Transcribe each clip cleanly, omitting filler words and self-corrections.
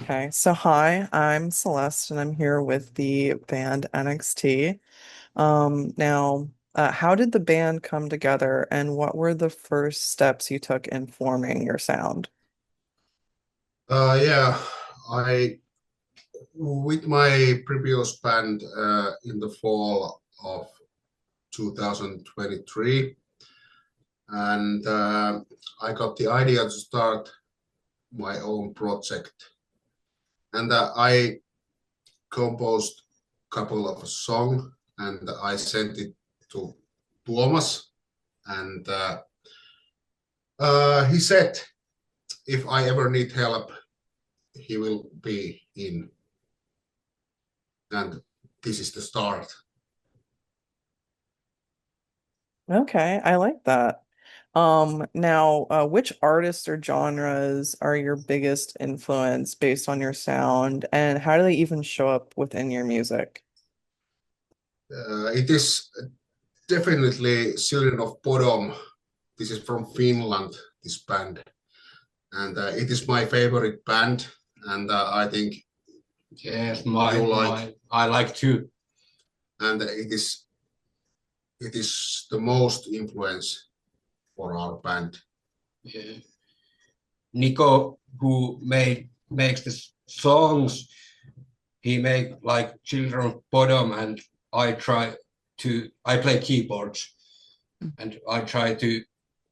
Okay, so hi, I'm Celeste and I'm here with the band NXT. How did the band come together and what were the first steps you took in forming your sound? Yeah, I with my previous band in the fall of 2023, and I got the idea to start my own project, and I composed a couple of songs, and I sent it to Tuomas, and he said if I ever need help, he will be in, and this is the start. Okay, I like that. Which artists or genres are your biggest influence based on your sound, and how do they even show up within your music? It is definitely Children of Bodom. This is from Finland, this band. And it is my favorite band. And I think Yes, you mine, like. mine. I like too. And it is the most influence for our band. Yeah. Nico, who makes the songs, he make like Children of Bottom, and I play keyboards, and I try to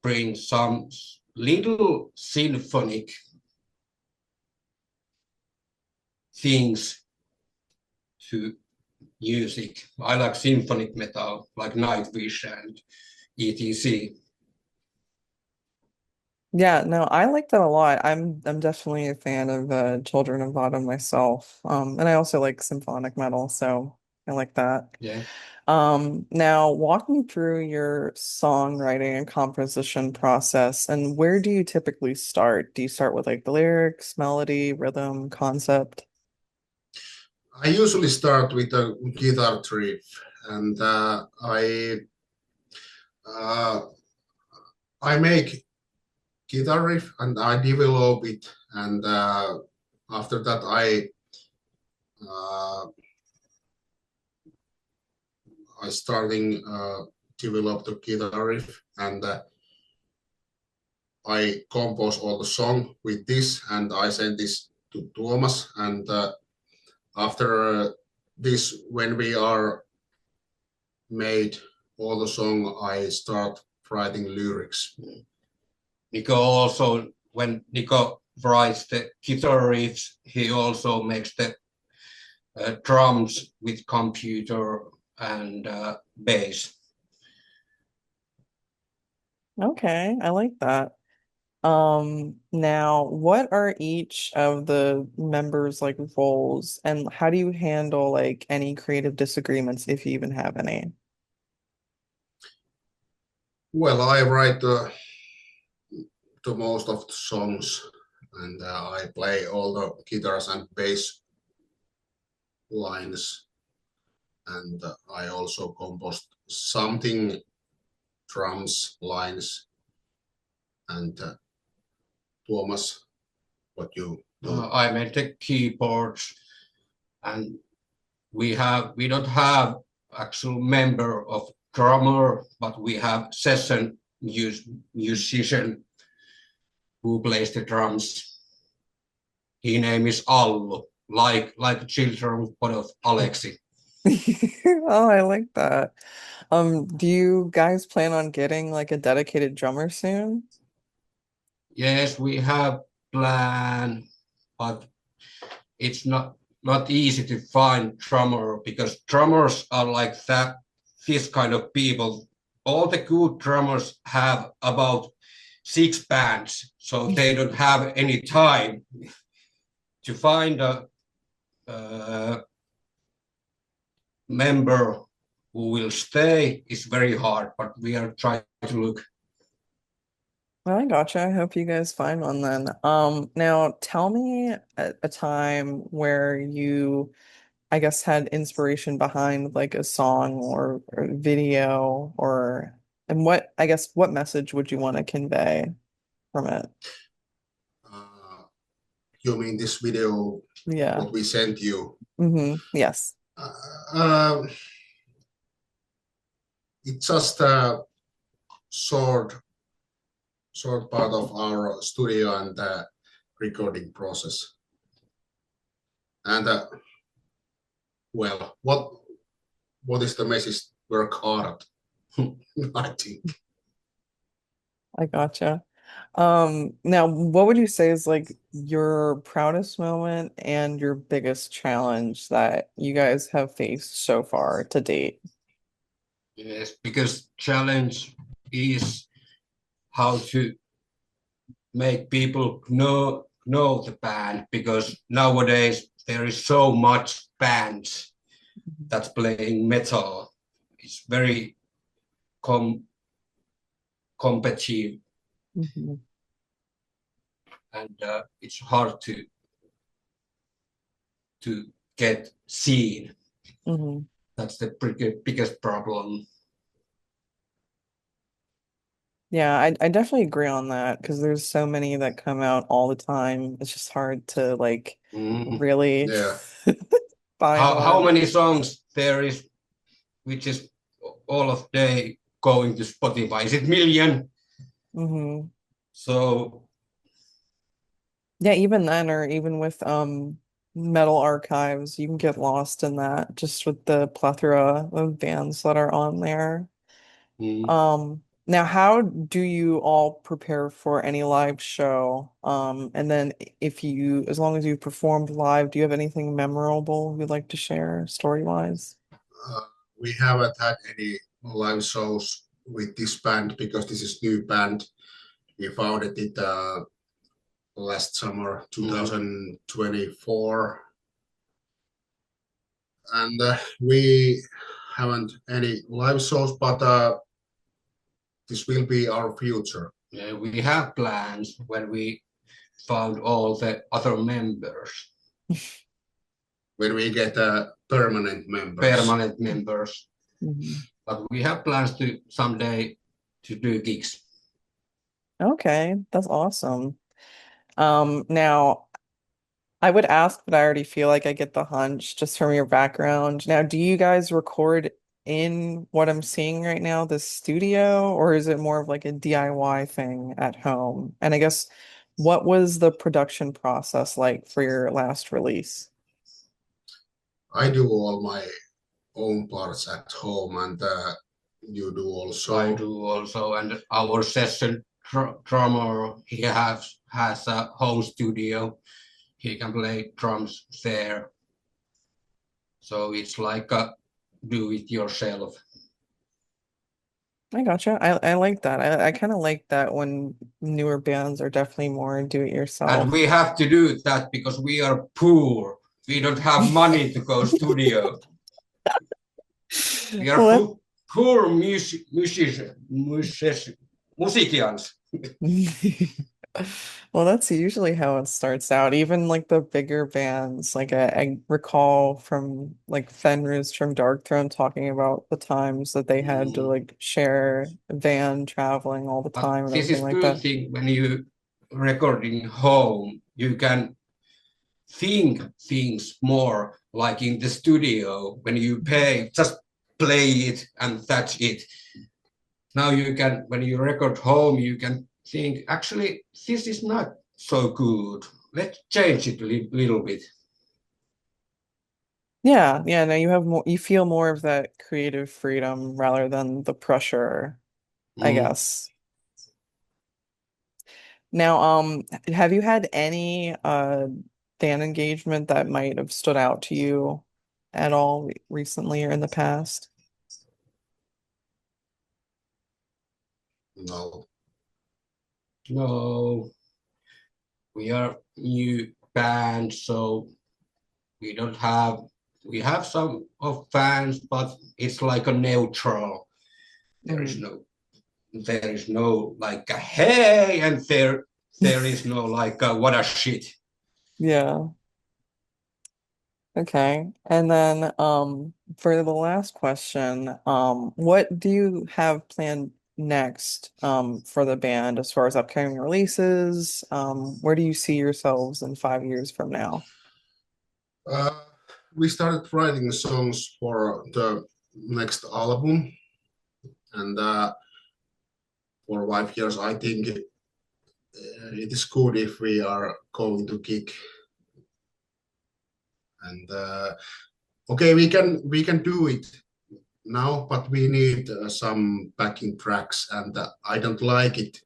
bring some little symphonic things to music. I like symphonic metal, like Nightwish and etc. Yeah, no, I like that a lot. I'm definitely a fan of Children of Autumn myself. And I also like symphonic metal, so I like that. Yeah. Now walk me through your songwriting and composition process, and where do you typically start? Do you start with like the lyrics, melody, rhythm, concept? I usually start with a guitar riff, and uh, I make guitar riff and I develop it, and after that uh, I starting develop the guitar riff, and I compose all the song with this, and I send this to Tuomas, and after this, when we are made all the song, I start writing lyrics. Nico also, when Nico writes the guitar riffs, he also makes the drums with computer and bass. Okay, I like that. Now, what are each of the members' like roles, and how do you handle like any creative disagreements if you even have any? Well, I write the most of the songs, and I play all the guitars and bass lines, and I also composed something drums lines. And Tuomas, what you do? I made the keyboards, and we don't have actual member of drummer, but we have session musician who plays the drums. His name is Allu, like children of Alexi. Oh, I like that. Do you guys plan on getting like a dedicated drummer soon? Yes, we have plan, but it's not easy to find drummer because drummers are like that. This kind of people. All the good drummers have about 6 bands, so they don't have any time to find a member who will stay is very hard, but we are trying to look. Well, I gotcha. I hope you guys find one then. Now tell me a time where you, I guess, had inspiration behind like a song or video and what message would you want to convey from it? You mean this video Yeah. what we sent you. Yes. Uh, it's just a short, short part of our studio and recording process. And well, what is the message? Work hard. I think. I gotcha. Now what would you say is like your proudest moment and your biggest challenge that you guys have faced so far to date? Yes, because challenge is how to make people know the band, because nowadays there is so much bands that's playing metal. It's very com competitive, Mhm. and it's hard to get seen. Mhm. That's the biggest problem. Yeah, I definitely agree on that because there's so many that come out all the time. It's just hard to like Mm. really Yeah. find How one. many songs there is which is all of day going to Spotify? Is it million? Hmm. So Yeah, even then, or even with metal archives, you can get lost in that just with the plethora of bands that are on there. mm, Now how do you all prepare for any live show? And then if you, as long as you've performed live, do you have anything memorable you'd like to share story-wise? Uh, we haven't had any live shows with this band because this is new band. We founded it last summer, mm. 2024, and we haven't any live shows, but this will be our future Yeah, we have plans when we found all the other members, when we get permanent members. permanent members. Mhm. But we have plans to someday to do gigs. Okay, that's awesome. Now I would ask, but I already feel like I get the hunch just from your background. Now, do you guys record in what I'm seeing right now, the studio, or is it more of like a DIY thing at home? And I guess what was the production process like for your last release? I do all my own parts at home, and you do I also. do also, and our session drummer, he has a home studio. He can play drums there. So it's like a do it yourself. I gotcha. I like that. I kind of like that when newer bands are definitely more do it And yourself. we have to do that because we are poor. We don't have money to go studio. We are Well, poor musicians. well, that's usually how it starts out. Even like the bigger bands, like I recall from like Fenris from Darkthrone talking about the times that they had to Mm. like share a van traveling all the But time and this everything is like good that. thing when you recording home. You can think things more like in the studio when you pay just play it and that's it. Now you can, when you record home, you can think actually this is not so good, let's change it a little bit. Yeah, yeah, no, you have more, you feel more of that creative freedom rather than the pressure, I Mm. guess. Now, have you had any fan engagement that might have stood out to you at all recently or in the past? No, No, we are new band, so we don't have, we have some of fans, but it's like a neutral. There is Mhm. no, there is no like a hey, and there is no like a what a shit. Yeah. Okay. And then for the last question, what do you have planned next for the band as far as upcoming releases? Where do you see yourselves in 5 years from now? We started writing songs for the next album, and for 5 years, I think it is good if we are going to gig. And okay, we can do it now, but we need some backing tracks, and I don't like it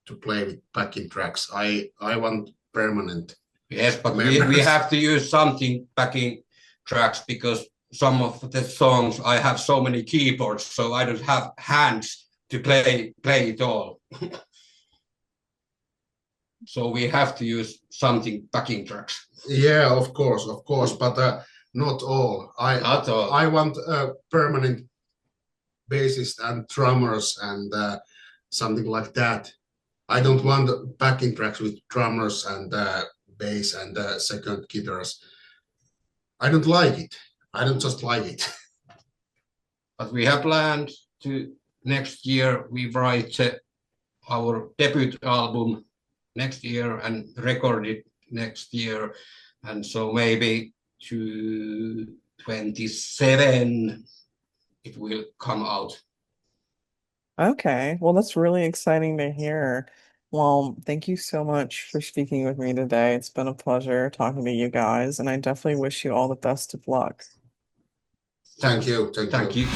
to play with backing tracks. I want permanent. Yes, but we members. have to use something backing tracks because some of the songs I have so many keyboards, so I don't have hands to play it all. So we have to use something backing tracks. Yeah, of course, but not all. Not all. I want permanent bassist and drummers and something like that. I don't want backing tracks with drummers and bass and second guitars. I don't like it. I don't just like it. But we have planned to next year we write our debut album next year and record it next year, and so maybe to 27 it will come out. Okay, well, that's really exciting to hear. Well, thank you so much for speaking with me today. It's been a pleasure talking to you guys, and I definitely wish you all the best of luck. Thank you. Thank you.